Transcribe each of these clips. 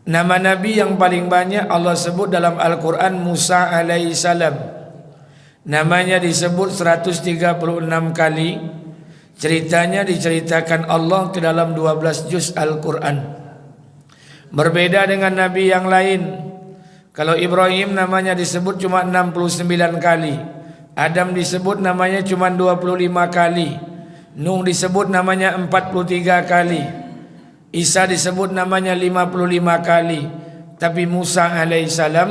Nama Nabi yang paling banyak Allah sebut dalam Al-Quran Musa alaihissalam. Namanya disebut 136 kali. Ceritanya diceritakan Allah ke dalam 12 juz Al-Quran. Berbeda dengan Nabi yang lain. Kalau Ibrahim namanya disebut cuma 69 kali. Adam disebut namanya cuma 25 kali. Nuh disebut namanya 43 kali. Isa disebut namanya 55 kali. Tapi Musa alaihissalam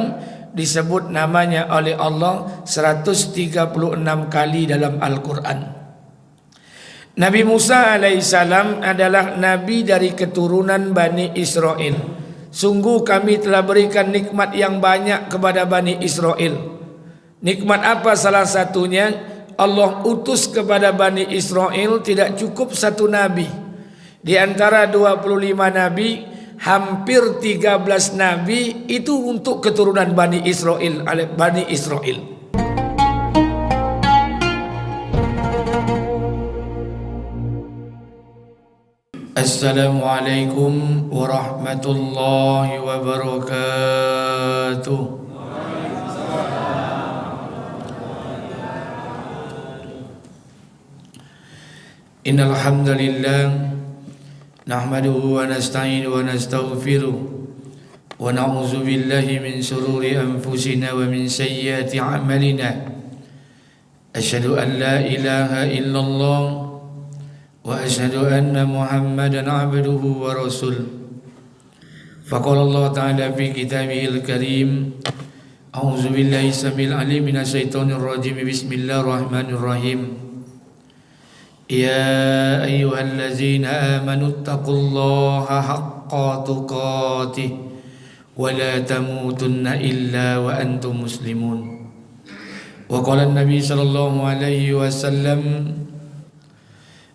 disebut namanya oleh Allah 136 kali dalam Al-Quran. Nabi Musa alaihissalam adalah Nabi dari keturunan Bani Israel. Sungguh kami telah berikan nikmat yang banyak kepada Bani Israel. Nikmat apa salah satunya? Allah utus kepada Bani Israel tidak cukup satu Nabi. Di antara 25 Nabi, hampir 13 Nabi itu untuk keturunan Bani Israel. Assalamualaikum warahmatullahi wabarakatuh. Innal hamdalillah nahmaduhu wa nasta'inuhu wa nastaghfiruh wa na'udzu billahi min shururi anfusina wa min sayyiati a'malina. Asyhadu an la ilaha illallah wa asyhadu anna Muhammadan 'abduhu wa rasuluh. Faqala Allah ta'ala fi kitabihil karim, a'udzu billahi samil alim minasy syaithanir rajim. Bismillahirrahmanirrahim. Ya ayyuhallazina amanu taqullaha haqqa tuqatih wa la tamutunna illa wa antum muslimun. Wa qala an-nabi sallallahu alaihi wasallam,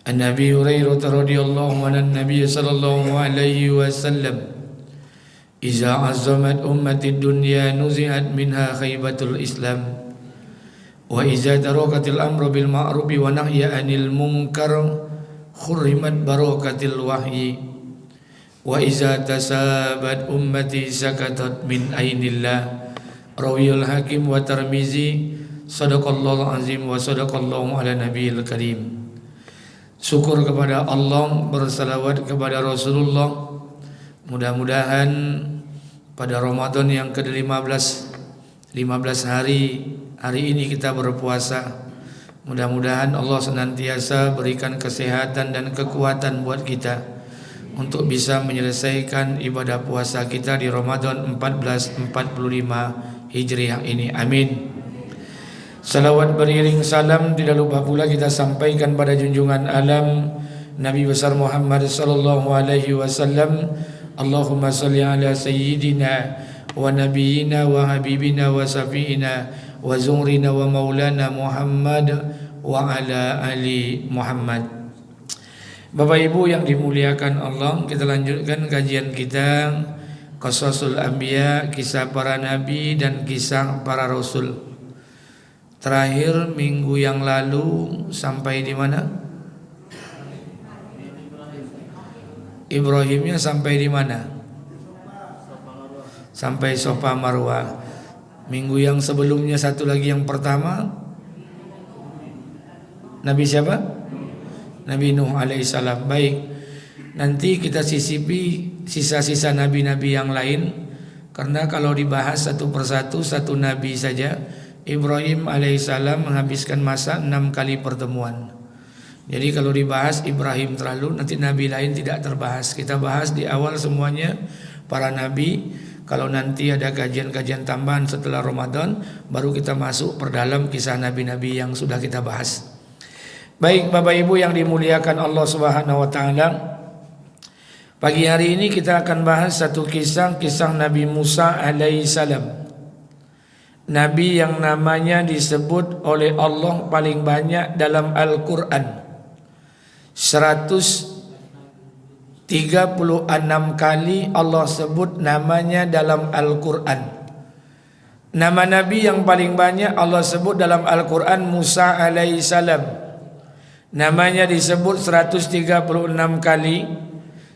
an-nabi Hurairah radhiyallahu anhu, an-nabi sallallahu alaihi wasallam, iza azamat ummatid dunya nuzi'at minha khaybatul islam, wa iza tarakatil amru bil ma'rufi wa nahya 'anil munkar khurrimat barakatil wahyi, wa iza tasabat ummati sakatat min ainillah. Rawiyul Hakim wa Tirmizi. Sadaqallahu azim wa sadaqallahu ala nabiyil karim. Syukur kepada Allah, bersalawat kepada Rasulullah. Mudah-mudahan pada Ramadan yang ke-15 hari ini kita berpuasa. Mudah-mudahan Allah senantiasa berikan kesehatan dan kekuatan buat kita untuk bisa menyelesaikan ibadah puasa kita di Ramadan 1445 Hijriah ini. Amin. Salawat beriring salam tidak lupa pula kita sampaikan pada junjungan alam Nabi besar Muhammad sallallahu alaihi wasallam. Allahumma salli ala sayyidina wa nabiyina wa habibina wa safiina wa zurina wa maulana Muhammad wa ala ali Muhammad. Bapak Ibu yang dimuliakan Allah, kita lanjutkan kajian kita Qasasul Anbiya, kisah para nabi dan kisah para rasul. Terakhir minggu yang lalu sampai di mana? Ibrahimnya sampai di mana? Sampai Safa Marwah. Minggu yang sebelumnya satu lagi yang pertama Nabi siapa? Nabi Nuh alaihissalam. Baik, nanti kita sisipi sisa-sisa nabi-nabi yang lain, karena kalau dibahas satu persatu satu nabi saja, Ibrahim alaihissalam menghabiskan masa 6 kali pertemuan. Jadi kalau dibahas Ibrahim terlalu, nanti nabi lain tidak terbahas. Kita bahas di awal semuanya para nabi. Kalau nanti ada kajian-kajian tambahan setelah Ramadan, baru kita masuk perdalam kisah nabi-nabi yang sudah kita bahas. Baik Bapak Ibu yang dimuliakan Allah Subhanahu wa taala, pagi hari ini kita akan bahas satu kisah Nabi Musa alaihissalam. Nabi yang namanya disebut oleh Allah paling banyak dalam Al-Quran. 136 kali Allah sebut namanya dalam Al-Quran. Nama Nabi yang paling banyak Allah sebut dalam Al-Quran Musa alaihissalam. Namanya disebut 136 kali.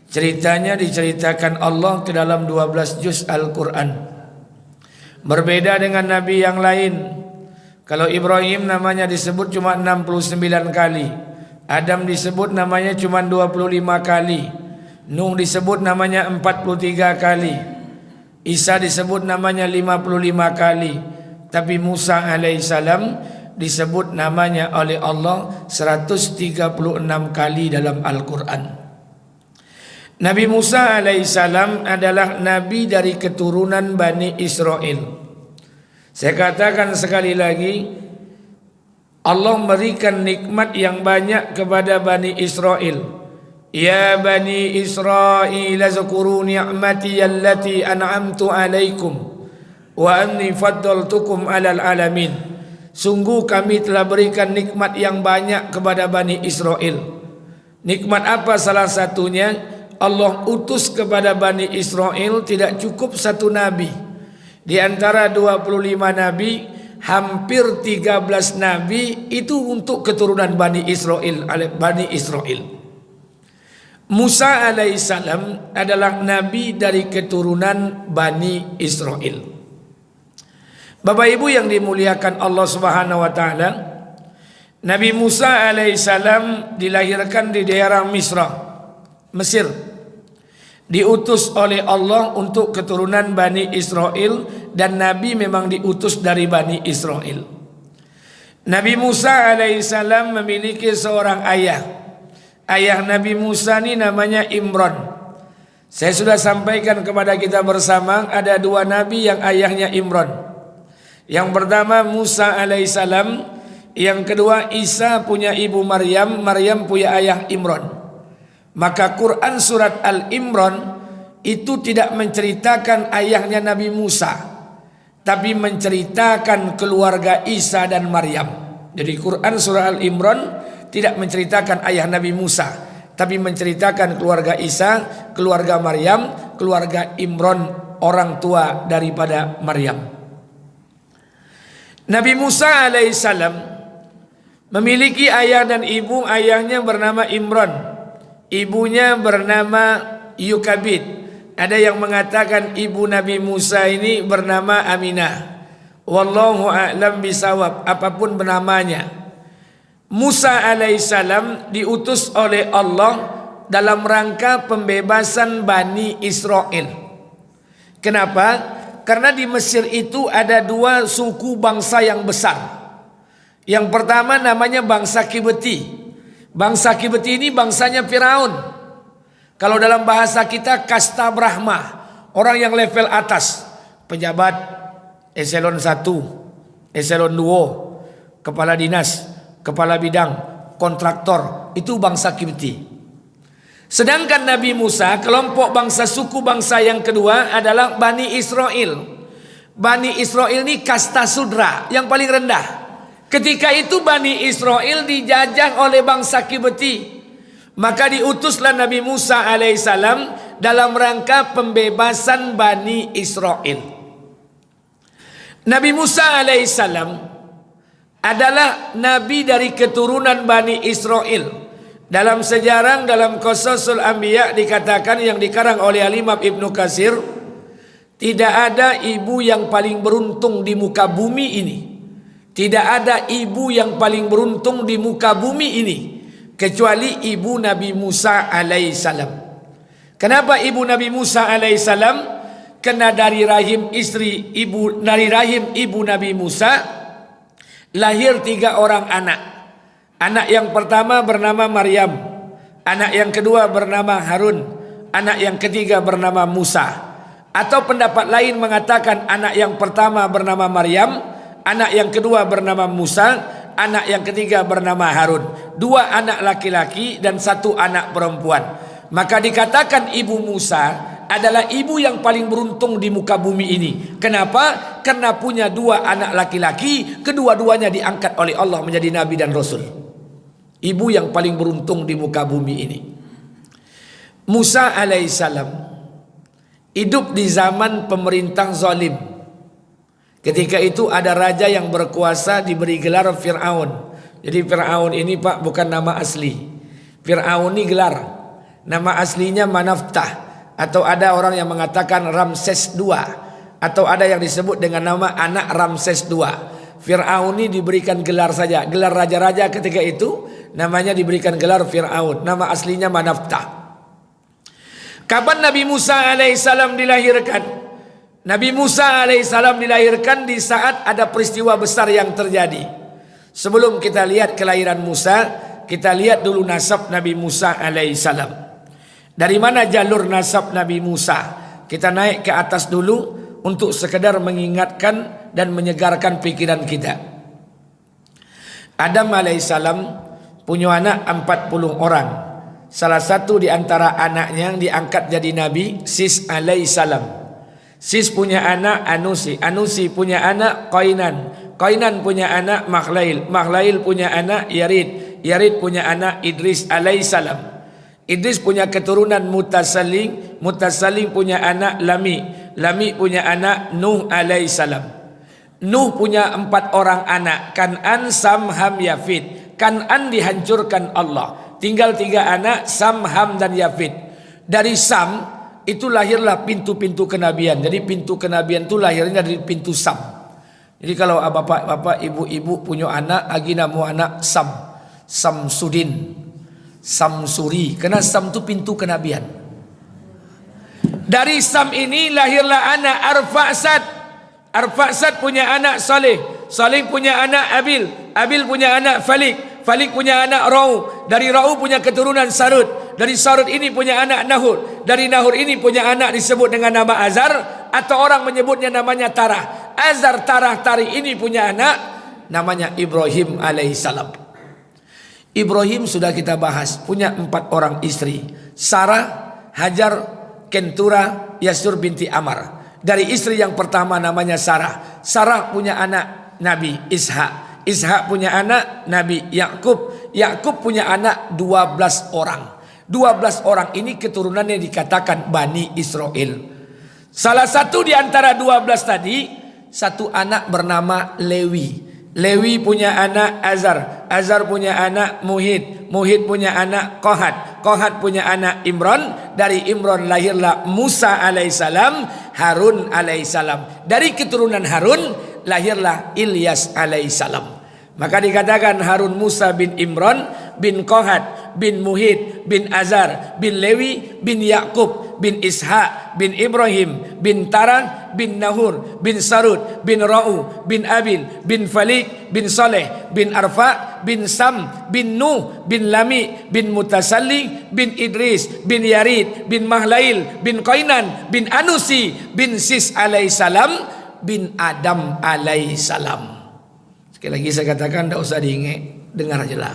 Ceritanya diceritakan Allah ke dalam 12 juz Al-Quran. Berbeda dengan Nabi yang lain. Kalau Ibrahim namanya disebut cuma 69 kali. Adam disebut namanya cuma 25 kali. Nuh disebut namanya 43 kali. Isa disebut namanya 55 kali. Tapi Musa alaihissalam disebut namanya oleh Allah 136 kali dalam Al-Quran. Nabi Musa alaihissalam adalah nabi dari keturunan Bani Israel. Saya katakan sekali lagi, Allah memberikan nikmat yang banyak kepada Bani Israel. Ya Bani Israel azkuru ni'mati allati an'amtu alaikum wa anni faddaltukum alal alamin. Sungguh kami telah berikan nikmat yang banyak kepada Bani Israel. Nikmat apa salah satunya? Allah utus kepada Bani Israel tidak cukup satu nabi. Di antara 25 nabi, hampir 13 nabi itu untuk keturunan Bani Israel. Musa alaihissalam adalah nabi dari keturunan Bani Israel. Bapak Ibu yang dimuliakan Allah Subhanahu wa taala, Nabi Musa alaihissalam dilahirkan di daerah Mesir. Diutus oleh Allah untuk keturunan Bani Israel, dan Nabi memang diutus dari Bani Israel. Nabi Musa alaihissalam memiliki seorang ayah. Ayah Nabi Musa ini namanya Imran. Saya sudah sampaikan kepada kita bersama, ada dua nabi yang ayahnya Imran. Yang pertama Musa alaihissalam, yang kedua Isa punya ibu Maryam, Maryam punya ayah Imran. Maka Quran surat Al-Imran itu tidak menceritakan ayahnya Nabi Musa, tapi menceritakan keluarga Isa dan Maryam. Jadi Quran surah Al-Imran tidak menceritakan ayah Nabi Musa, tapi menceritakan keluarga Isa, keluarga Maryam, keluarga Imran, orang tua daripada Maryam. Nabi Musa alaihissalam memiliki ayah dan ibu. Ayahnya bernama Imran, ibunya bernama Yukabid. Ada yang mengatakan ibu Nabi Musa ini bernama Aminah. Wallahu a'lam bisawab, apapun namanya. Musa alaihissalam diutus oleh Allah dalam rangka pembebasan Bani Israel. Kenapa? Karena di Mesir itu ada dua suku bangsa yang besar. Yang pertama namanya bangsa Kibti. Bangsa Kibti ini bangsanya Firaun. Kalau dalam bahasa kita kasta Brahma, orang yang level atas, pejabat eselon 1, eselon 2, kepala dinas, kepala bidang, kontraktor, itu bangsa Kibti. Sedangkan Nabi Musa, kelompok bangsa suku bangsa yang kedua adalah Bani Israel. Bani Israel ini kasta sudra yang paling rendah. Ketika itu Bani Israel dijajah oleh bangsa Kibti. Maka diutuslah Nabi Musa alaihissalam dalam rangka pembebasan Bani Israel. Nabi Musa alaihissalam adalah nabi dari keturunan Bani Israel. Dalam sejarah, dalam Qasasul Anbiya dikatakan, yang dikarang oleh Al-Imam Ibnu Katsir, tidak ada ibu yang paling beruntung di muka bumi ini. Tidak ada ibu yang paling beruntung di muka bumi ini kecuali ibu Nabi Musa alaihissalam. Kenapa ibu Nabi Musa alaihissalam? Karena dari rahim ibu Nabi Musa lahir 3 orang anak. Anak yang pertama bernama Maryam, anak yang kedua bernama Harun, anak yang ketiga bernama Musa. Atau pendapat lain mengatakan anak yang pertama bernama Maryam, anak yang kedua bernama Musa, anak yang ketiga bernama Harun. 2 anak laki-laki dan 1 anak perempuan. Maka dikatakan ibu Musa adalah ibu yang paling beruntung di muka bumi ini. Kenapa? Karena punya 2 anak laki-laki, kedua-duanya diangkat oleh Allah menjadi nabi dan rasul. Ibu yang paling beruntung di muka bumi ini. Musa alaihissalam hidup di zaman pemerintah zalim. Ketika itu ada raja yang berkuasa diberi gelar Fir'aun. Jadi Fir'aun ini Pak bukan nama asli. Fir'aun ini gelar. nama aslinya Manaftah, atau ada orang yang mengatakan Ramses II, atau ada yang disebut dengan nama anak Ramses II. Fir'aun ini diberikan gelar saja, gelar raja-raja ketika itu namanya diberikan gelar Fir'aun, nama aslinya Manaftah. Kapan Nabi Musa alaihissalam dilahirkan? Nabi Musa alaihissalam dilahirkan di saat ada peristiwa besar yang terjadi. Sebelum kita lihat kelahiran Musa, kita lihat dulu nasab Nabi Musa alaihissalam. Dari mana jalur nasab Nabi Musa? Kita naik ke atas dulu untuk sekedar mengingatkan dan menyegarkan pikiran kita. Adam alaihissalam punya anak 40 orang. Salah satu di antara anaknya yang diangkat jadi nabi, Sis alaihissalam. Sis punya anak Anusi, Anusi punya anak Qainan, Qainan punya anak Makhlail, Makhlail punya anak Yarid, Yarid punya anak Idris alaihissalam. Idris punya keturunan Mutasaling, Mutasaling punya anak Lami, Lami punya anak Nuh alaihissalam. Nuh punya 4 orang anak, Kan'an, Sam, Ham, Yafid. Kan'an dihancurkan Allah, tinggal 3 anak, Sam, Ham dan Yafid. Dari Sam itu lahirlah pintu-pintu kenabian. Jadi pintu kenabian itu lahirnya dari pintu Sam. Jadi kalau bapak-bapak, ibu-ibu punya anak, agi nama anak Sam, Samsudin, Samsuri, karena Sam itu pintu kenabian. Dari Sam ini lahirlah anak Arfaksad. Arfaksad punya anak Saleh, Saleh punya anak Abil, Abil punya anak Falik, Falik punya anak Ra'u, dari Ra'u punya keturunan Sarud, dari Sarud ini punya anak Nahur, dari Nahur ini punya anak disebut dengan nama Azar, atau orang menyebutnya namanya Tarah. Azar, Tarah, Tari ini punya anak namanya Ibrahim alaihissalam. Ibrahim sudah kita bahas, punya 4 orang istri, Sarah, Hajar, Kentura, Yasur binti Amar. Dari istri yang pertama namanya Sarah. Sarah punya anak Nabi Ishak, Ishak punya anak Nabi Yakub, Yakub punya anak 12 orang. 12 orang ini keturunannya dikatakan Bani Israel. Salah satu di antara 12 tadi, satu anak bernama Lewi. Lewi punya anak Azar, Azar punya anak Muhid, Muhid punya anak Qohat, Qohat punya anak Imran. Dari Imran lahirlah Musa alaihissalam, Harun alaihissalam. Dari keturunan Harun lahirlah Ilyas alaihissalam. Maka dikatakan Harun Musa bin Imran bin Qohat bin Muhid bin Azar bin Lewi bin Yakub bin Ishak bin Ibrahim bin Tarah bin Nahur bin Sarud bin Ra'u bin Abil bin Falik bin Saleh bin Arfa bin Sam bin Nuh bin Lami bin Mutasalli bin Idris bin Yarid bin Mahlail bin Qainan bin Anusi bin Sis alaihissalam bin Adam alaihissalam. Sekali lagi saya katakan, tidak usah diingat, dengar aja lah.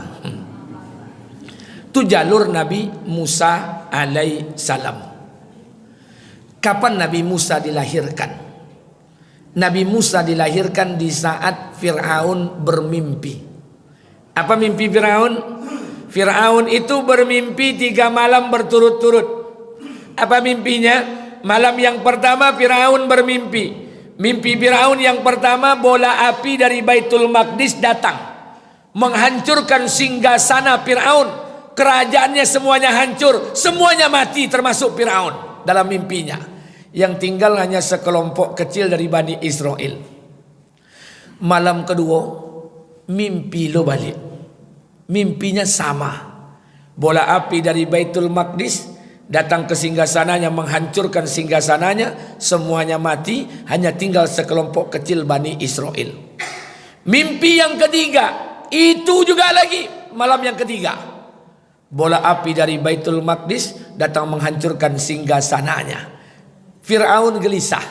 Itu jalur Nabi Musa alaihissalam. Kapan Nabi Musa dilahirkan? Nabi Musa dilahirkan di saat Fir'aun bermimpi. Apa mimpi Fir'aun? Fir'aun itu bermimpi 3 malam berturut-turut. Apa mimpinya? Malam yang pertama Fir'aun bermimpi. Mimpi Fir'aun yang pertama, bola api dari Baitul Maqdis datang menghancurkan singgasana Fir'aun. Kerajaannya semuanya hancur, semuanya mati termasuk Fir'aun dalam mimpinya. Yang tinggal hanya sekelompok kecil dari Bani Israel. Malam kedua mimpi lo balik. Mimpinya sama. Bola api dari Baitul Maqdis datang ke singgasananya, menghancurkan singgasananya, semuanya mati, hanya tinggal sekelompok kecil Bani Israel. Mimpi yang ketiga, itu juga lagi malam yang ketiga. Bola api dari Baitul Maqdis datang menghancurkan singgasananya. Fir'aun gelisah.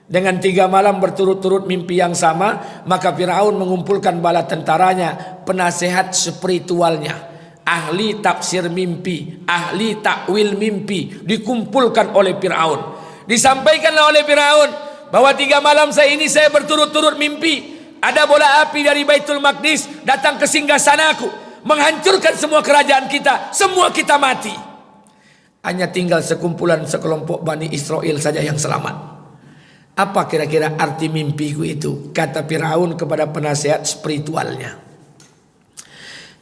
Dengan 3 malam berturut-turut mimpi yang sama, maka Fir'aun mengumpulkan bala tentaranya, penasehat spiritualnya, ahli tafsir mimpi, ahli takwil mimpi, dikumpulkan oleh Fir'aun. Disampaikanlah oleh Fir'aun bahwa 3 malam ini saya berturut-turut mimpi. Ada bola api dari Baitul Maqdis datang ke singgasanaku, menghancurkan semua kerajaan kita, semua kita mati. Hanya tinggal sekelompok Bani Israel saja yang selamat. Apa kira-kira arti mimpiku itu? Kata Fir'aun kepada penasehat spiritualnya.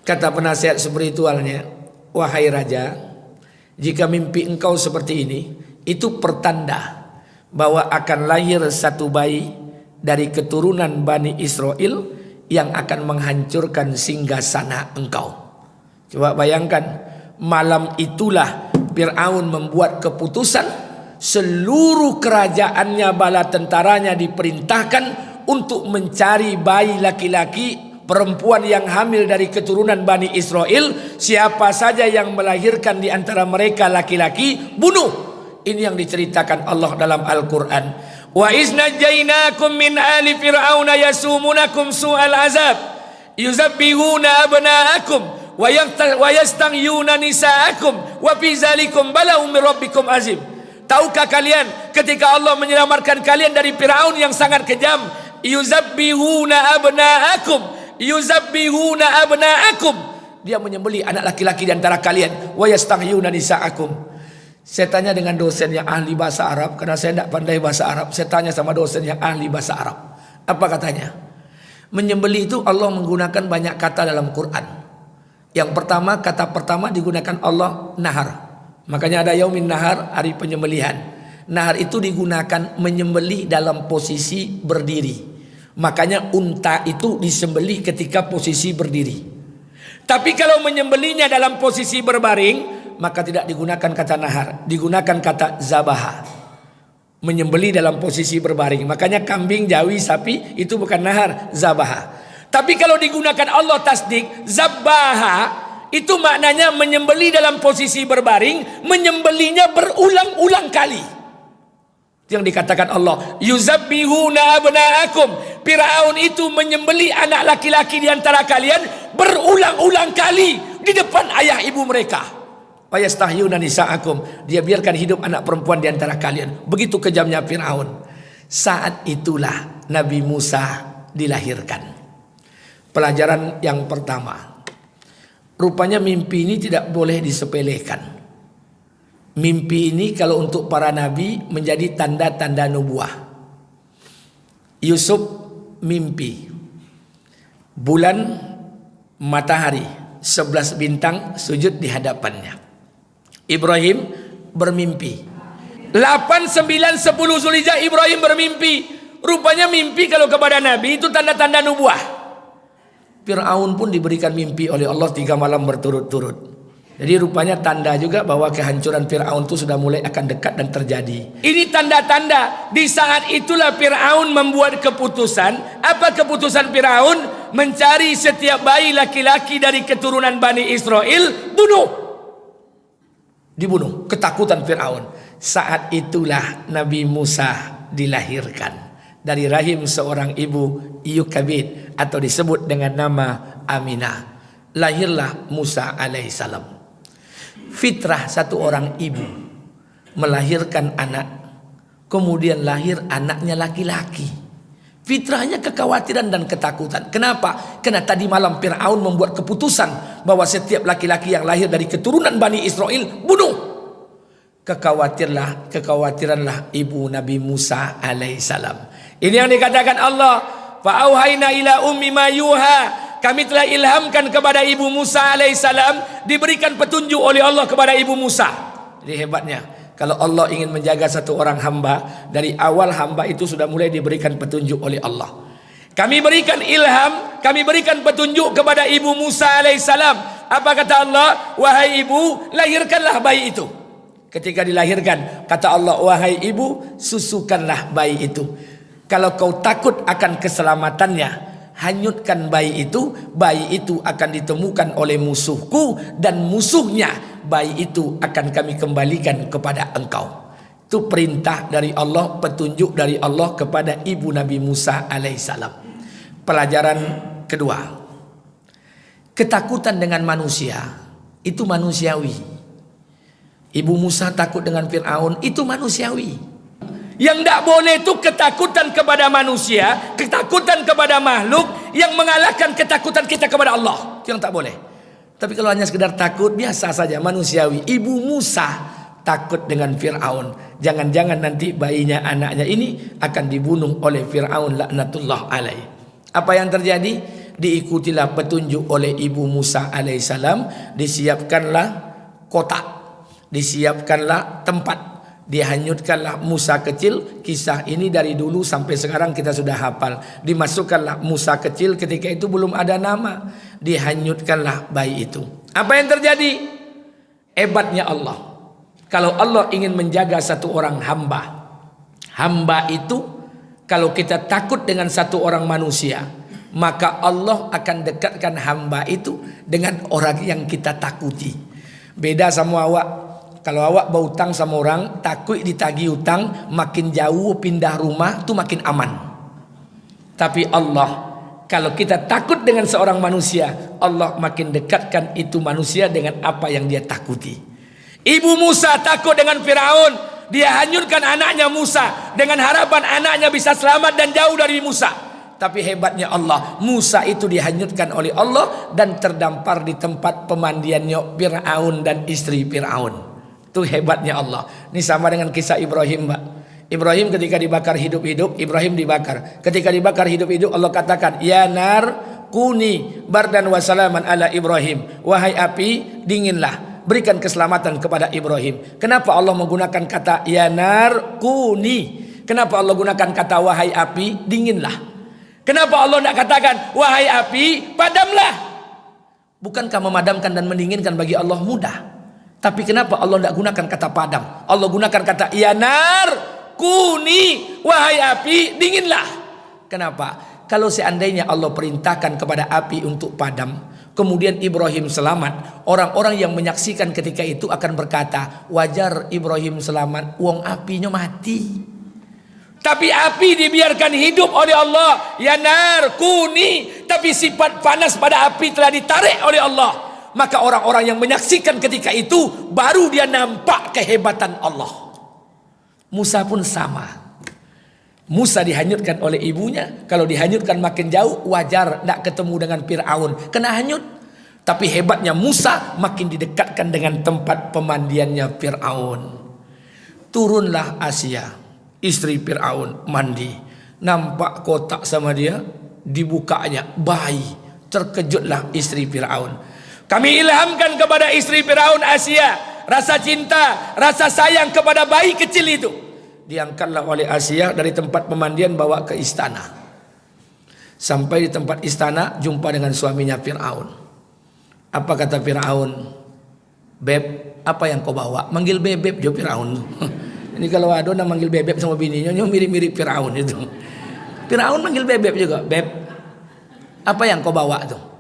Kata penasihat spiritualnya, wahai raja, Jika mimpi engkau seperti ini, itu pertanda bahwa akan lahir satu bayi dari keturunan Bani Israel yang akan menghancurkan singgasana engkau. Coba bayangkan, malam itulah Fir'aun membuat keputusan, seluruh kerajaannya, bala tentaranya diperintahkan untuk mencari bayi laki-laki, perempuan yang hamil dari keturunan Bani Israel. Siapa saja yang melahirkan di antara mereka laki-laki, bunuh. Ini yang diceritakan Allah dalam Al-Quran. Wa iznajjainakum min ali fir'auna yasumunakum su'al azab yuzabbihuna abna'akum wa yastahyuna nisa'akum wa fi zalikum bala'un min rabbikum azim. Tahukah kalian ketika Allah menyelamatkan kalian dari Fir'aun yang sangat kejam? Yuzabbihuna abna'akum, dia menyembelih anak laki-laki di antara kalian. Wa yastahyuna nisa'akum. Saya tanya dengan dosen yang ahli bahasa Arab, karena saya tidak pandai bahasa Arab. Saya tanya sama dosen yang ahli bahasa Arab. Apa katanya? Menyembelih itu Allah menggunakan banyak kata dalam Quran. Yang pertama, kata pertama digunakan Allah nahar. Makanya ada yaumin nahar, hari penyembelihan. Nahar itu digunakan menyembelih dalam posisi berdiri. Makanya unta itu disembelih ketika posisi berdiri. Tapi kalau menyembelihnya dalam posisi berbaring, maka tidak digunakan kata nahar, digunakan kata zabaha. Menyembelih dalam posisi berbaring. Makanya kambing, jawi, sapi itu bukan nahar, zabaha. Tapi kalau digunakan Allah tasdik, zabaha, itu maknanya menyembelih dalam posisi berbaring, menyembelihnya berulang-ulang kali. Yang dikatakan Allah, yuzabbihuna abna'akum. Fir'aun itu menyembelih anak laki-laki di antara kalian berulang-ulang kali di depan ayah ibu mereka. Wa yastahyuna nisa'akum. Dia biarkan hidup anak perempuan di antara kalian. Begitu kejamnya Fir'aun. Saat itulah Nabi Musa dilahirkan. Pelajaran yang pertama, rupanya mimpi ini tidak boleh disepelekan. Mimpi ini kalau untuk para nabi menjadi tanda-tanda nubuah. Yusuf mimpi bulan, matahari, 11 bintang sujud di hadapannya. Ibrahim bermimpi 8, 9, 10 Zulhijjah Ibrahim bermimpi. Rupanya mimpi kalau kepada nabi itu tanda-tanda nubuah. Fir'aun pun diberikan mimpi oleh Allah 3 malam berturut-turut. Jadi rupanya tanda juga bahwa kehancuran Fir'aun itu sudah mulai akan dekat dan terjadi. Ini tanda-tanda. Di saat itulah Fir'aun membuat keputusan. Apa keputusan Fir'aun? Mencari setiap bayi laki-laki dari keturunan Bani Israel, bunuh. Dibunuh. Ketakutan Fir'aun. Saat itulah Nabi Musa dilahirkan dari rahim seorang ibu Yukabid, atau disebut dengan nama Aminah. Lahirlah Musa alaihissalam. Fitrah satu orang ibu melahirkan anak, kemudian lahir anaknya laki-laki. Fitrahnya kekhawatiran dan ketakutan. Kenapa? Karena tadi malam Fir'aun membuat keputusan bahwa setiap laki-laki yang lahir dari keturunan Bani Israel bunuh. Kekhawatiranlah ibu Nabi Musa alaihissalam. Ini yang dikatakan Allah, fa'auhayna ila ummi ma yuha. Kami telah ilhamkan kepada ibu Musa alaihissalam, diberikan petunjuk oleh Allah kepada ibu Musa. Jadi hebatnya, kalau Allah ingin menjaga satu orang hamba, dari awal hamba itu sudah mulai diberikan petunjuk oleh Allah. Kami berikan ilham, kami berikan petunjuk kepada ibu Musa alaihissalam. Apa kata Allah? Wahai ibu, lahirkanlah bayi itu. Ketika dilahirkan, kata Allah, wahai ibu, susukanlah bayi itu. Kalau kau takut akan keselamatannya, hanyutkan bayi itu akan ditemukan oleh musuhku, dan musuhnya bayi itu akan kami kembalikan kepada engkau. Itu perintah dari Allah, petunjuk dari Allah kepada ibu Nabi Musa alaihissalam. Pelajaran kedua, ketakutan dengan manusia itu manusiawi. Ibu Musa takut dengan Fir'aun itu manusiawi. Yang tidak boleh itu ketakutan kepada manusia, ketakutan kepada makhluk yang mengalahkan ketakutan kita kepada Allah. Itu yang tak boleh. Tapi kalau hanya sekedar takut, biasa saja, manusiawi. Ibu Musa takut dengan Fir'aun. Jangan-jangan nanti bayinya, anaknya ini akan dibunuh oleh Fir'aun laknatullah alaih. Apa yang terjadi? Diikutilah petunjuk oleh ibu Musa alaihissalam. Disiapkanlah kotak. Disiapkanlah tempat, dihanyutkanlah Musa kecil. Kisah ini dari dulu sampai sekarang kita sudah hafal. Dimasukkanlah Musa kecil, ketika itu belum ada nama. Dihanyutkanlah bayi itu. Apa yang terjadi? Hebatnya Allah. Kalau Allah ingin menjaga satu orang hamba, hamba itu kalau kita takut dengan satu orang manusia, maka Allah akan dekatkan hamba itu dengan orang yang kita takuti. Beda sama awak. Kalau awak berhutang sama orang, takut ditagih hutang, makin jauh pindah rumah, itu makin aman. Tapi Allah, kalau kita takut dengan seorang manusia, Allah makin dekatkan itu manusia dengan apa yang dia takuti. Ibu Musa takut dengan Firaun, dia hanyutkan anaknya Musa dengan harapan anaknya bisa selamat dan jauh dari Musa. Tapi hebatnya Allah, Musa itu dihanyutkan oleh Allah dan terdampar di tempat pemandiannya Firaun dan istri Firaun. Itu hebatnya Allah. Ini sama dengan kisah Ibrahim, Mbak. Ibrahim ketika dibakar hidup-hidup, Ibrahim dibakar. Ketika dibakar hidup-hidup, Allah katakan, ya nar kuni bardan wa salaman ala Ibrahim. Wahai api, dinginlah, berikan keselamatan kepada Ibrahim. Kenapa Allah menggunakan kata ya nar kuni? Kenapa Allah gunakan kata wahai api, dinginlah? Kenapa Allah tidak katakan wahai api, padamlah? Bukankah memadamkan dan mendinginkan bagi Allah mudah? Tapi kenapa Allah tidak gunakan kata padam? Allah gunakan kata ya nar kuni, wahai api, dinginlah. Kenapa? Kalau seandainya Allah perintahkan kepada api untuk padam, kemudian Ibrahim selamat, orang-orang yang menyaksikan ketika itu akan berkata, wajar Ibrahim selamat, wong apinya mati. Tapi api dibiarkan hidup oleh Allah, ya nar kuni, tapi sifat panas pada api telah ditarik oleh Allah. Maka orang-orang yang menyaksikan ketika itu baru dia nampak kehebatan Allah. Musa pun sama. Musa dihanyutkan oleh ibunya. Kalau dihanyutkan makin jauh, wajar tidak ketemu dengan Fir'aun, kena hanyut. Tapi hebatnya Musa makin didekatkan dengan tempat pemandiannya Fir'aun. Turunlah Asia, istri Fir'aun, mandi. Nampak kotak sama dia, dibukanya bayi. Terkejutlah istri Fir'aun. Kami ilhamkan kepada istri Firaun Asia rasa cinta, rasa sayang kepada bayi kecil itu. Diangkatlah oleh Asia dari tempat pemandian, bawa ke istana. Sampai di tempat istana, jumpa dengan suaminya Firaun. Apa kata Firaun? Beb, apa yang kau bawa? Manggil bebek jo Firaun. Ini kalau ada nak manggil bebek sama bininya, mirip-mirip Firaun itu. Firaun manggil bebek juga. Beb, apa yang kau bawa tuh?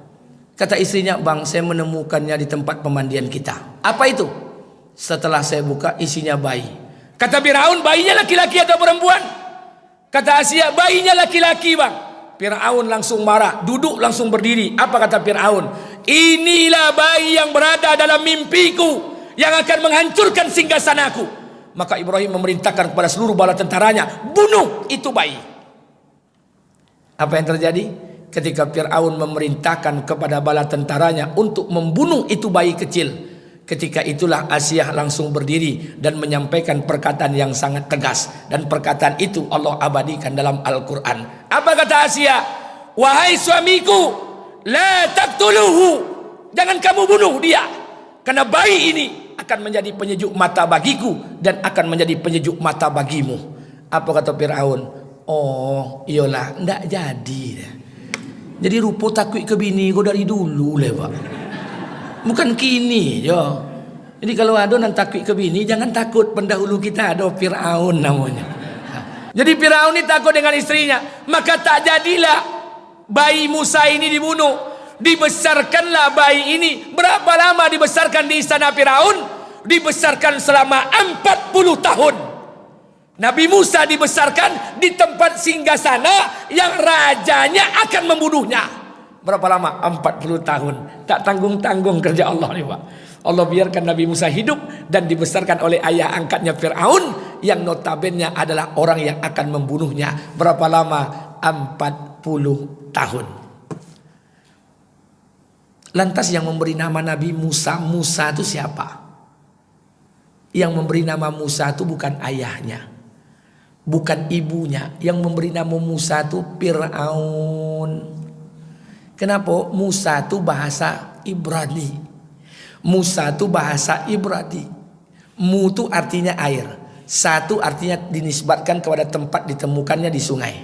Kata istrinya, bang, saya menemukannya di tempat pemandian kita. Apa itu? Setelah saya buka, isinya bayi. Kata Firaun, bayinya laki-laki atau perempuan? Kata Asia, bayinya laki-laki, bang. Firaun langsung marah, duduk langsung berdiri. Apa kata Firaun? Inilah bayi yang berada dalam mimpiku, yang akan menghancurkan singgasanaku. Maka Ibrahim memerintahkan kepada seluruh bala tentaranya, bunuh itu bayi. Apa yang terjadi? Ketika Fir'aun memerintahkan kepada bala tentaranya untuk membunuh itu bayi kecil, ketika itulah Asia langsung berdiri dan menyampaikan perkataan yang sangat tegas. Dan perkataan itu Allah abadikan dalam Al-Quran. Apa kata Asia? Wahai suamiku, la taqtuluhu, jangan kamu bunuh dia, karena bayi ini akan menjadi penyejuk mata bagiku dan akan menjadi penyejuk mata bagimu. Apa kata Fir'aun? Oh iyalah, ndak jadi. Jadi rupa takut ke bini kau dari dulu lah pak. Bukan kini ya. Jadi kalau ada yang takut ke bini, jangan takut, pendahulu kita ada Fir'aun namanya. Jadi Fir'aun ini takut dengan istrinya. Maka tak jadilah bayi Musa ini dibunuh. Dibesarkanlah bayi ini. Berapa lama dibesarkan di istana Fir'aun? Dibesarkan selama 40 tahun. Nabi Musa dibesarkan di tempat singgasana yang rajanya akan membunuhnya. Berapa lama? 40 tahun. Tak tanggung-tanggung kerja Allah nih Pak. Allah biarkan Nabi Musa hidup dan dibesarkan oleh ayah angkatnya Fir'aun yang notabene adalah orang yang akan membunuhnya. Berapa lama? 40 tahun. Lantas yang memberi nama Nabi Musa, Musa itu siapa? Yang memberi nama Musa itu bukan ayahnya, bukan ibunya. Yang memberi nama Musa itu Fir'aun. Kenapa? Musa itu bahasa Ibrani. Musa itu bahasa Ibrani. Mu itu artinya air. Satu artinya dinisbatkan kepada tempat ditemukannya di sungai.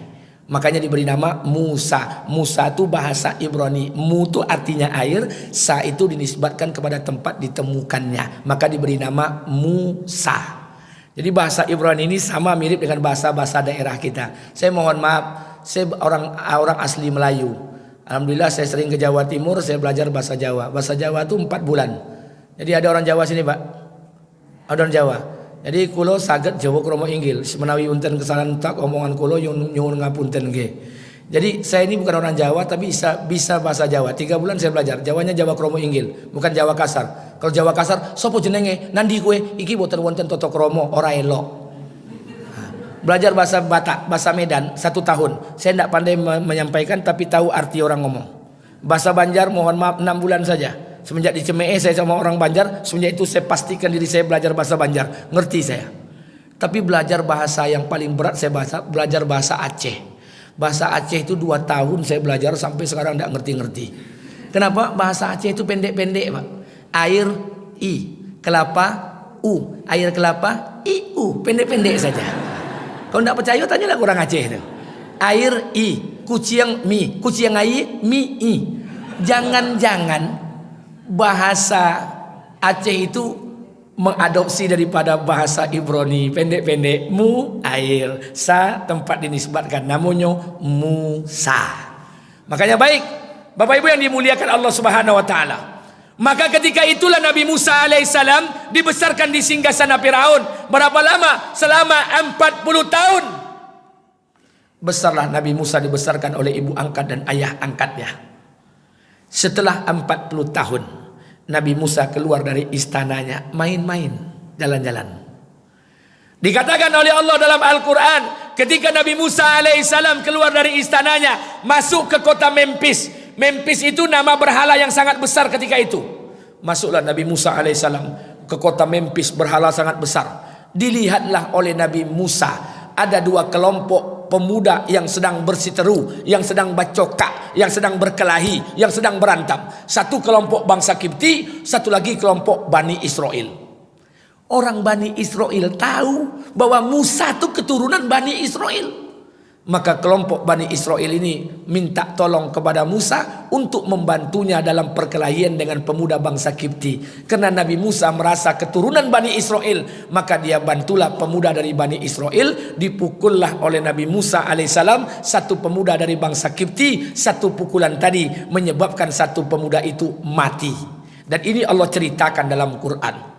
Makanya diberi nama Musa. Musa itu bahasa Ibrani. Mu itu artinya air. Sa itu dinisbatkan kepada tempat ditemukannya. Maka diberi nama Musa. Jadi bahasa Ibrani ini sama mirip dengan bahasa-bahasa daerah kita. Saya mohon maaf, saya orang asli Melayu. Alhamdulillah saya sering ke Jawa Timur, saya belajar bahasa Jawa. Bahasa Jawa itu 4 bulan. Jadi ada orang Jawa sini, Pak. Ada orang Jawa. Jadi kulo saged Jawa kromo inggil, menawi unten kesalahan tak omongan kulo nyuwun ngapunten nggih. Jadi saya ini bukan orang Jawa tapi bisa bahasa Jawa. 3 bulan saya belajar. Jawanya Jawa kromo inggil, bukan Jawa kasar. Kalau Jawa kasar, sopo jenenge? Nandi kue iki boten wonten toto kromo ora elok. Belajar bahasa Batak, bahasa Medan 1 tahun. Saya tidak pandai menyampaikan tapi tahu arti orang ngomong. Bahasa Banjar mohon maaf 6 bulan saja. Semenjak di Cemee saya sama orang Banjar, semenjak itu saya pastikan diri saya belajar bahasa Banjar, ngerti saya. Tapi belajar bahasa yang paling berat saya belajar bahasa Aceh. Bahasa Aceh itu 2 tahun saya belajar sampai sekarang tidak ngerti-ngerti. Kenapa? Bahasa Aceh itu pendek-pendek, Pak. Air I, kelapa U, air kelapa I U, pendek-pendek saja. Kalau tidak percaya tanyalah orang Aceh itu. Air I, kucing mi, kucing ai mi I. Jangan-jangan bahasa Aceh itu mengadopsi daripada bahasa Ibrani, pendek-pendek. Mu air, sa tempat dinisbatkan, namanya Musa. Makanya baik Bapak Ibu yang dimuliakan Allah Subhanahu wa taala. Maka ketika itulah Nabi Musa alaihissalam dibesarkan di singgasana Firaun. Berapa lama? Selama 40 tahun. Besarlah Nabi Musa dibesarkan oleh ibu angkat dan ayah angkatnya. Setelah 40 tahun Nabi Musa keluar dari istananya, main-main, jalan-jalan. Dikatakan oleh Allah dalam Al-Quran, ketika Nabi Musa alaihissalam keluar dari istananya, masuk ke kota Memphis. Memphis itu nama berhala yang sangat besar ketika itu. Masuklah Nabi Musa alaihissalam ke kota Memphis, berhala sangat besar. Dilihatlah oleh Nabi Musa, ada 2 kelompok pemuda yang sedang bersiteru, yang sedang bacokak, yang sedang berkelahi, yang sedang berantem. Satu kelompok bangsa Kipti, satu lagi kelompok Bani Israel. Orang Bani Israel tahu bahwa Musa itu keturunan Bani Israel. Maka kelompok Bani Israel ini minta tolong kepada Musa untuk membantunya dalam perkelahian dengan pemuda bangsa Kipti. Karena Nabi Musa merasa keturunan Bani Israel, maka dia bantulah pemuda dari Bani Israel. Dipukullah oleh Nabi Musa alaihissalam satu pemuda dari bangsa Kipti. Satu pukulan tadi menyebabkan satu pemuda itu mati. Dan ini Allah ceritakan dalam Quran.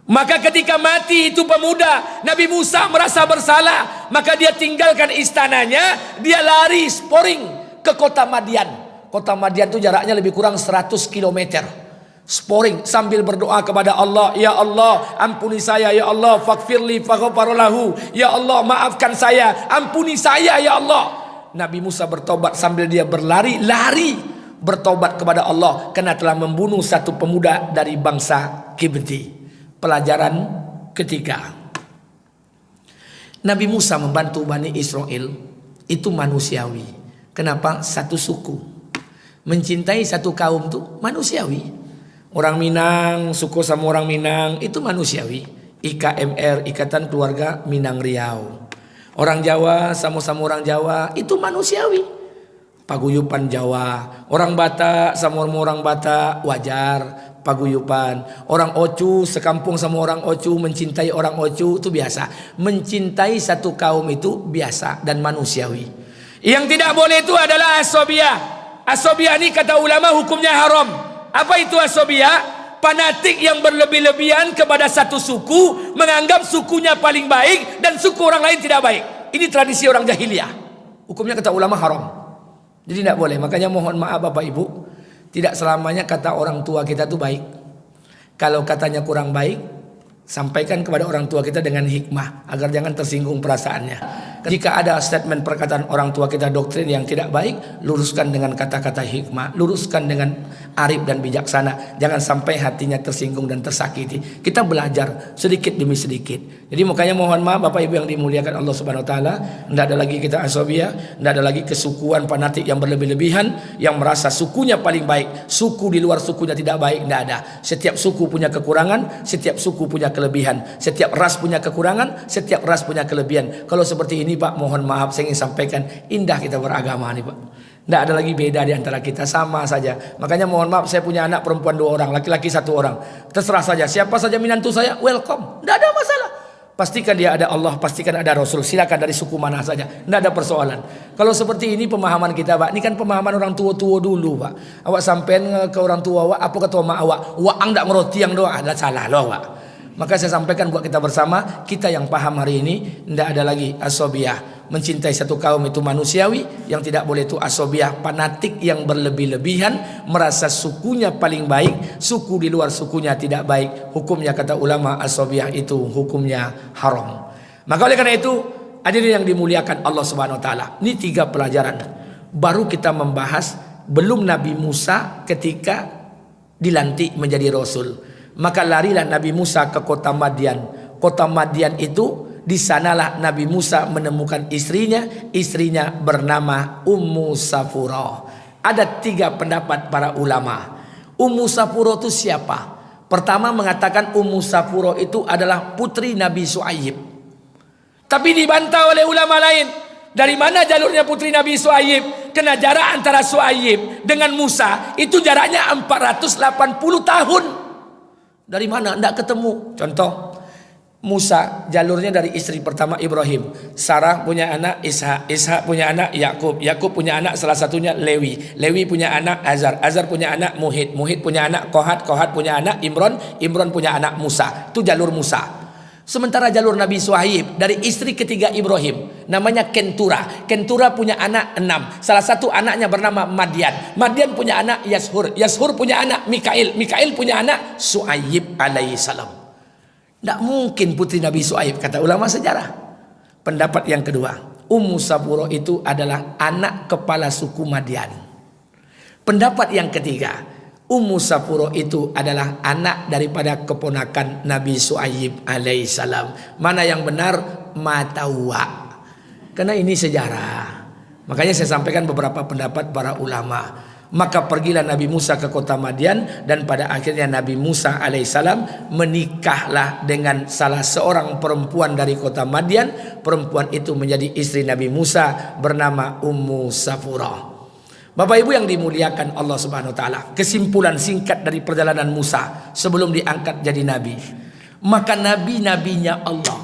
Maka ketika mati itu pemuda, Nabi Musa merasa bersalah. Maka dia tinggalkan istananya, dia lari sporing ke kota Madian. Kota Madian itu jaraknya lebih kurang 100 km. Sporing sambil berdoa kepada Allah, ya Allah ampuni saya, ya Allah faghfirli faghfaralahu, ya Allah maafkan saya, ampuni saya ya Allah. Nabi Musa bertobat sambil dia berlari-lari bertobat kepada Allah karena telah membunuh satu pemuda dari bangsa Kipti. Pelajaran ketiga, Nabi Musa membantu Bani Israel itu manusiawi. Kenapa? Satu suku mencintai satu kaum itu manusiawi. Orang Minang suku sama orang Minang itu manusiawi. IKMR, Ikatan Keluarga Minang Riau. Orang Jawa sama-sama orang Jawa itu manusiawi. Paguyupan Jawa. Orang Batak sama orang Batak wajar. Paguyupan. Orang Ocu sekampung sama orang Ocu, mencintai orang Ocu itu biasa. Mencintai satu kaum itu biasa dan manusiawi. Yang tidak boleh itu adalah asobiyah. Asobiyah ini kata ulama hukumnya haram. Apa itu asobiyah? Fanatik yang berlebih-lebihan kepada satu suku, menganggap sukunya paling baik dan suku orang lain tidak baik. Ini tradisi orang jahiliyah. Hukumnya kata ulama haram. Jadi tidak boleh. Makanya mohon maaf Bapak Ibu, tidak selamanya kata orang tua kita itu baik. Kalau katanya kurang baik, sampaikan kepada orang tua kita dengan hikmah agar jangan tersinggung perasaannya. Jika ada statement perkataan orang tua kita doktrin yang tidak baik, luruskan dengan kata-kata hikmah, luruskan dengan arif dan bijaksana. Jangan sampai hatinya tersinggung dan tersakiti. Kita belajar sedikit demi sedikit. Jadi makanya mohon maaf Bapak Ibu yang dimuliakan Allah Subhanahu wa taala, tidak ada lagi kita asobia, tidak ada lagi kesukuan fanatik yang berlebih-lebihan yang merasa sukunya paling baik, suku di luar sukunya tidak baik, tidak ada. Setiap suku punya kekurangan, setiap suku punya kelebihan, setiap ras punya kekurangan, setiap ras punya kelebihan. Kalau seperti ini Pak, mohon maaf saya ingin sampaikan, indah kita beragama nih Pak. Tidak ada lagi beda di antara kita, sama saja. Makanya mohon maaf, saya punya anak perempuan 2 orang, laki-laki 1 orang. Terserah saja, siapa saja menantu saya, welcome. Tidak ada masalah. Pastikan dia ada Allah, pastikan ada Rasul. Silakan dari suku mana saja, tidak ada persoalan. Kalau seperti ini pemahaman kita Pak, ini kan pemahaman orang tua-tua dulu Pak. Awak sampean ke orang tua awak, apa kata mak awak? Wak tidak ngerti yang doa, adalah salah loh Pak. Maka saya sampaikan buat kita bersama, kita yang paham hari ini, tidak ada lagi asobiah. Mencintai satu kaum itu manusiawi, yang tidak boleh itu asobiah, fanatik yang berlebih-lebihan, merasa sukunya paling baik, suku di luar sukunya tidak baik. Hukumnya kata ulama asobiah itu hukumnya haram. Maka oleh karena itu, hadirin yang dimuliakan Allah Subhanahu wa taala, ini 3 pelajaran. Baru kita membahas belum Nabi Musa ketika dilantik menjadi rasul. Maka larilah Nabi Musa ke kota Madian. Kota Madian itu, di sanalah Nabi Musa menemukan istrinya bernama Ummu Safura. Ada 3 pendapat para ulama. Ummu Safura itu siapa? Pertama mengatakan Ummu Safura itu adalah putri Nabi Syuaib. Tapi dibantah oleh ulama lain. Dari mana jalurnya putri Nabi Syuaib? Karena jarak antara Syuaib dengan Musa itu jaraknya 480 tahun. Dari mana? Tidak ketemu. Contoh, Musa jalurnya dari istri pertama Ibrahim. Sarah punya anak Ishak. Ishak punya anak Yakub. Yakub punya anak salah satunya Lewi. Lewi punya anak Azar. Azar punya anak Muhid. Muhid punya anak Kohat. Kohat punya anak Imron. Imron punya anak Musa. Itu jalur Musa. Sementara jalur Nabi Syuaib dari istri ketiga Ibrahim, namanya Kentura. Kentura punya anak 6. Salah satu anaknya bernama Madian. Madian punya anak Yashur. Yashur punya anak Mikail. Mikail punya anak Syuaib alaihissalam. Tidak mungkin putri Nabi Syuaib, kata ulama sejarah. Pendapat yang kedua, Ummu Safura itu adalah anak kepala suku Madian. Pendapat yang ketiga, Ummu Safura itu adalah anak daripada keponakan Nabi Syuaib alaihissalam. Mana yang benar? Matawa. Karena ini sejarah. Makanya saya sampaikan beberapa pendapat para ulama. Maka pergilah Nabi Musa ke kota Madian, dan pada akhirnya Nabi Musa alaihissalam menikahlah dengan salah seorang perempuan dari kota Madian. Perempuan itu menjadi istri Nabi Musa bernama Ummu Safura. Bapak Ibu yang dimuliakan Allah Subhanahu wa taala, kesimpulan singkat dari perjalanan Musa sebelum diangkat jadi nabi. Maka nabi-nabinya Allah,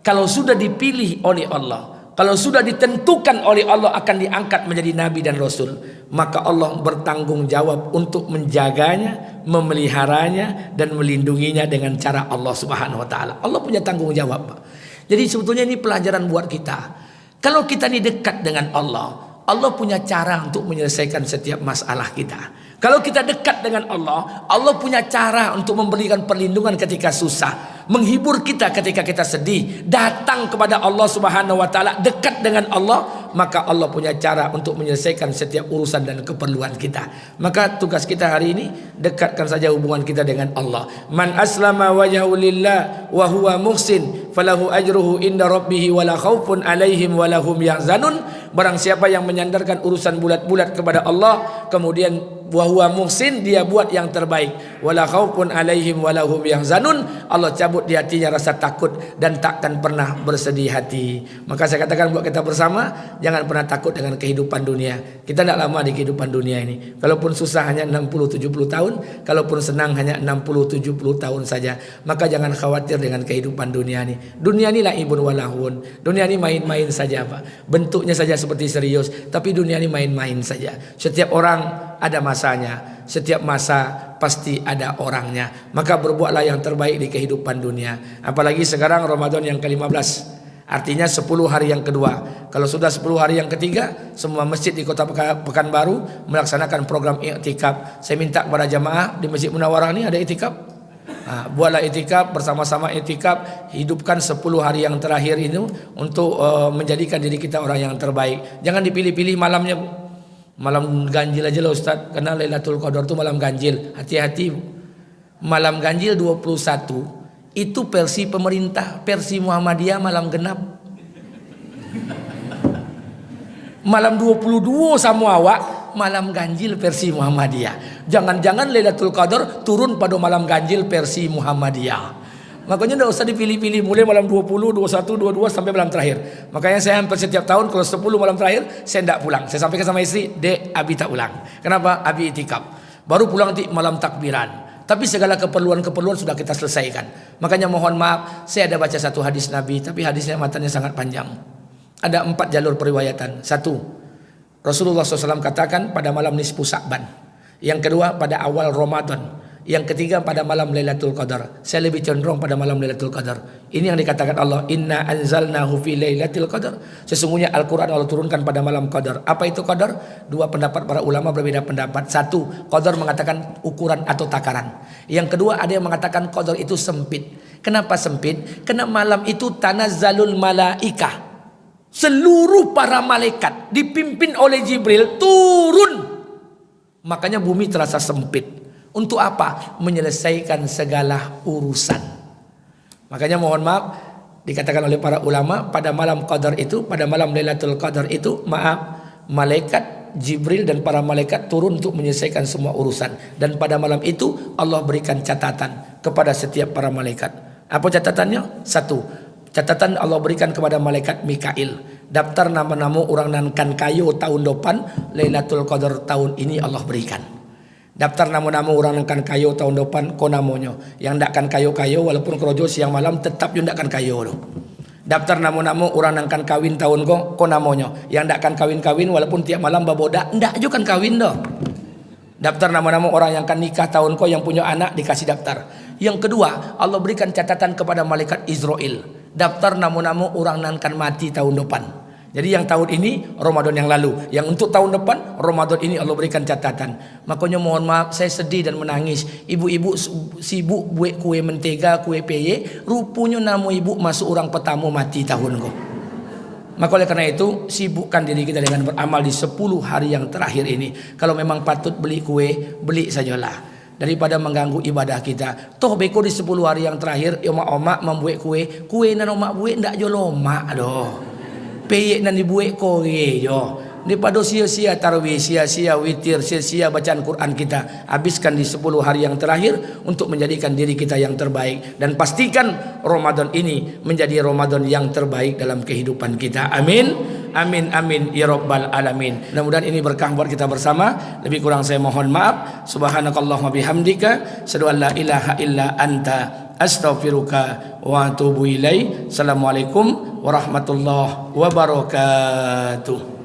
kalau sudah dipilih oleh Allah, kalau sudah ditentukan oleh Allah akan diangkat menjadi nabi dan rasul, maka Allah bertanggung jawab untuk menjaganya, memeliharanya dan melindunginya dengan cara Allah Subhanahu wa taala. Allah punya tanggung jawab. Jadi sebetulnya ini pelajaran buat kita. Kalau kita ini dekat dengan Allah, Allah punya cara untuk menyelesaikan setiap masalah kita. Kalau kita dekat dengan Allah, Allah punya cara untuk memberikan perlindungan ketika susah, menghibur kita ketika kita sedih. Datang kepada Allah Subhanahu wa taala, dekat dengan Allah, maka Allah punya cara untuk menyelesaikan setiap urusan dan keperluan kita. Maka tugas kita hari ini, dekatkan saja hubungan kita dengan Allah. Man aslama wajhahu lillah wa huwa muhsin falahu ajruhu inda rabbih wala khaufun alaihim wala hum yahzanun. Barang siapa yang menyandarkan urusan bulat-bulat kepada Allah, kemudian wa huwa muhsin, dia buat yang terbaik, wala khaufun alaihim wala hum yahzanun, Allah cabut di hatinya rasa takut dan takkan pernah bersedih hati. Maka saya katakan buat kita bersama, jangan pernah takut dengan kehidupan dunia. Kita tidak lama di kehidupan dunia ini. Kalaupun susah hanya 60-70 tahun, kalaupun senang hanya 60-70 tahun saja. Maka jangan khawatir dengan kehidupan dunia ini. Dunia ini laibun walahun. Dunia ini main-main saja Pak. Bentuknya saja seperti serius, tapi dunia ini main-main saja. Setiap orang ada masanya, setiap masa pasti ada orangnya. Maka berbuatlah yang terbaik di kehidupan dunia. Apalagi sekarang Ramadan yang ke-15, artinya 10 hari yang kedua. Kalau sudah 10 hari yang ketiga, semua masjid di kota Pekanbaru melaksanakan program i'tikaf. Saya minta kepada jamaah di Masjid Munawarah ini ada i'tikaf. Buatlah itikaf, bersama-sama itikaf, hidupkan 10 hari yang terakhir ini untuk menjadikan diri kita orang yang terbaik. Jangan dipilih-pilih malamnya. Malam ganjil aja lah Ustaz, karena Lailatul Qadar itu malam ganjil. Hati-hati. Malam ganjil 21 itu versi pemerintah, versi Muhammadiyah malam genap. Malam 22 sama awak, malam ganjil versi Muhammadiyah. Jangan-jangan Lailatul Qadar turun pada malam ganjil versi Muhammadiyah. Makanya tidak usah dipilih-pilih, mulai malam 20, 21, 22 sampai malam terakhir. Makanya saya hampir setiap tahun kalau 10 malam terakhir saya tidak pulang. Saya sampaikan sama istri, "Dek, Abi tak pulang." Kenapa? Abi itikaf. Baru pulang di malam takbiran. Tapi segala keperluan-keperluan sudah kita selesaikan. Makanya mohon maaf, saya ada baca satu hadis Nabi, tapi hadisnya matanya sangat panjang. Ada 4 jalur periwayatan. 1, Rasulullah SAW katakan pada malam nisfu Sa'ban. Yang kedua pada awal Ramadan. Yang ketiga pada malam Lailatul Qadar. Saya lebih cenderung pada malam Lailatul Qadar. Ini yang dikatakan Allah, Inna anzalnahu fi Lailatul Qadar. Sesungguhnya Al-Quran Allah turunkan pada malam Qadar. Apa itu Qadar? 2 pendapat para ulama berbeda pendapat. 1, Qadar mengatakan ukuran atau takaran. Yang kedua ada yang mengatakan Qadar itu sempit. Kenapa sempit? Karena malam itu tanazzalul malaikah. Seluruh para malaikat dipimpin oleh Jibril turun. Makanya bumi terasa sempit. Untuk apa? Menyelesaikan segala urusan. Makanya mohon maaf, dikatakan oleh para ulama pada malam Qadar itu, pada malam Lailatul Qadar itu, malaikat Jibril dan para malaikat turun untuk menyelesaikan semua urusan. Dan pada malam itu Allah berikan catatan kepada setiap para malaikat. Apa catatannya? 1, catatan Allah berikan kepada malaikat Mikail. Daftar nama-nama orang nankan kayu tahun depan, Lailatul Qadar tahun ini Allah berikan. Daftar nama-nama orang nankan kayu tahun depan, ko namanya. Yang ndakkan kayu-kayu walaupun kerojo siang malam tetap yang ndakkan kayu loh. Daftar nama-nama orang nankan kawin tahun ko namanya. Yang ndakkan kawin-kawin walaupun tiap malam baboda, ndak juga kan kawin dah. Daftar nama-nama orang yang akan nikah tahun ko yang punya anak dikasih daftar. Yang kedua, Allah berikan catatan kepada malaikat Israel. Daftar nama-nama orang yang akan mati tahun depan. Jadi yang tahun ini Ramadan yang lalu, yang untuk tahun depan Ramadan ini Allah berikan catatan. Makanya mohon maaf saya sedih dan menangis. Ibu-ibu sibuk buat kue mentega, kue peye, rupanya nama ibu masuk orang pertama mati tahun ko. Maka oleh karena itu sibukkan diri kita dengan beramal di 10 hari yang terakhir ini. Kalau memang patut beli kue, beli sajalah. Daripada mengganggu ibadah kita. Toh beko di 10 hari yang terakhir, omak-omak membuat kue nan omak buat ndak jo lomak doh. Peyek nan dibuat kore jo. Daripada sia-sia tarawih, sia-sia witir, sia-sia bacaan Quran kita, habiskan di 10 hari yang terakhir untuk menjadikan diri kita yang terbaik. Dan pastikan Ramadan ini menjadi Ramadan yang terbaik dalam kehidupan kita. Amin. Amin amin ya rabbal alamin. Mudah-mudahan ini berkah buat kita bersama. Lebih kurang saya mohon maaf. Subhanakallahumma bihamdika asyhadu an la ilaha illa anta astaghfiruka wa atubu ilaik. Assalamualaikum warahmatullahi wabarakatuh.